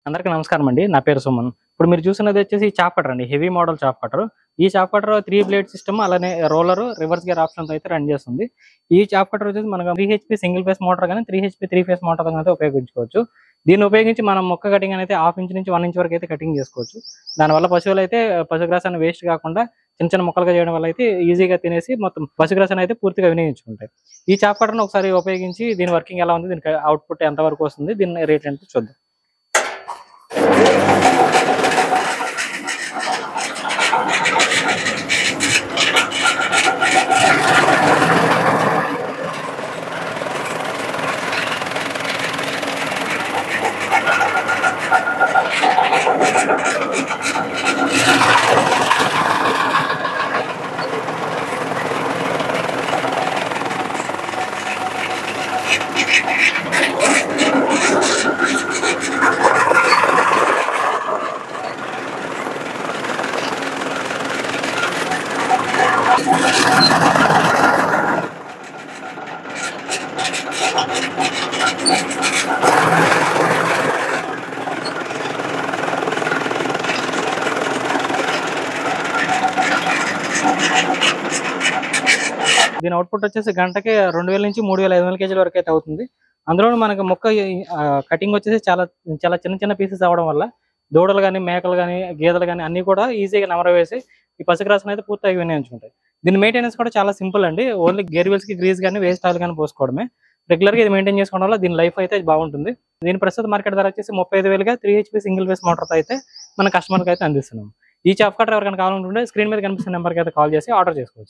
అందరికీ నమస్కారం అండి. నా పేరు సుమన్. ఇప్పుడు మీరు చూస్తున్నది వచ్చేసి చాప్ కటర్ అండి. Heavy model chop cutter. ఈ చాప్ కటర్ 3 బ్లేడ్ సిస్టమ్ అలానే రోలర్, రివర్స్ గేర్ ఆప్షన్‌తో అయితే రన్ చేస్తుంది. ఈ చాప్ కటర్ వచ్చేసి మనకు 3 హెచ్‌పీ సింగిల్ ఫేస్ మోటార్ గాని 3 హెచ్‌పీ 3 ఫేస్ మోటార్ గాని అయితే ఉపయోగించుకోవచ్చు. దీన్ని ఉపయోగించి మనం మొక్క కటింగ్ అనేది హాఫ్ ఇంచ్ నుంచి 1 ఇంచ్ వరకు అయితే కటింగ్ చేసుకోవచ్చు. దానివల్ల పశువులైతే పశుగ్రాసాన్ని వేస్ట్ కాకుండా చిన్న చిన్న ముక్కలుగా చేయడం వల్ల అయితే ఈజీగా తినేసి మొత్తం పశుగ్రాసాన్ని అయితే పూర్తిగా వినియోగించుకుంటాయి. ఈ చాప్ కటర్‌ని ఒకసారి ఉపయోగించి దీని వర్కింగ్ ఎలా ఉంది, దీనికి అవుట్‌పుట్ ఎంత వరకు వస్తుంది, దీని రేట్ ఎంతో చూద్దాం. దీని అవుట్‌పుట్ వచ్చేసి గంటకి 2000 నుంచి 3500 కేజీల వరకు అయితే అవుతుంది. అందులోను మనకు మొక్క కటింగ్ వచ్చేసి చాలా చాలా చిన్న చిన్న పీసెస్ అవ్వడం వల్ల దూడలు గాని, మేకలు గాని, గేదెలు గాని అన్నీ కూడా ఈజీగా నెమరవేసి ఈ పశుగ్రాసాన్ని అయితే పూర్తిగా వినియోగించుకుంటాయి. దీని మెయింటెనెన్స్ కూడా చాలా సింపుల్ అండి. ఓన్లీ గేర్ వీల్స్‌కి గ్రీస్ గాని, వేస్ట్ ఆయిల్ గాని పోసుకోవడమే. రెగ్యులర్‌గా ఇది మెయింటైన్ చేసుకోవడం వల్ల దీని లైఫ్ అయితే బాగుంటుంది. దీని ప్రస్తుత మార్కెట్ ధర వచ్చేసి 35,000గా 3 హెచ్‌పీ సింగిల్ ఫేస్ మోటార్‌తో అయితే మన కస్టమర్‌కి అయితే అందిస్తున్నాం. ఈ చాప్ కటర్ ఎవరికైనా కావాలనుకుంటే స్క్రీన్ మీద కనిపిస్తున్న నెంబర్‌కి అయితే కాల్ చేసి ఆర్డర్ చేసుకోవచ్చు.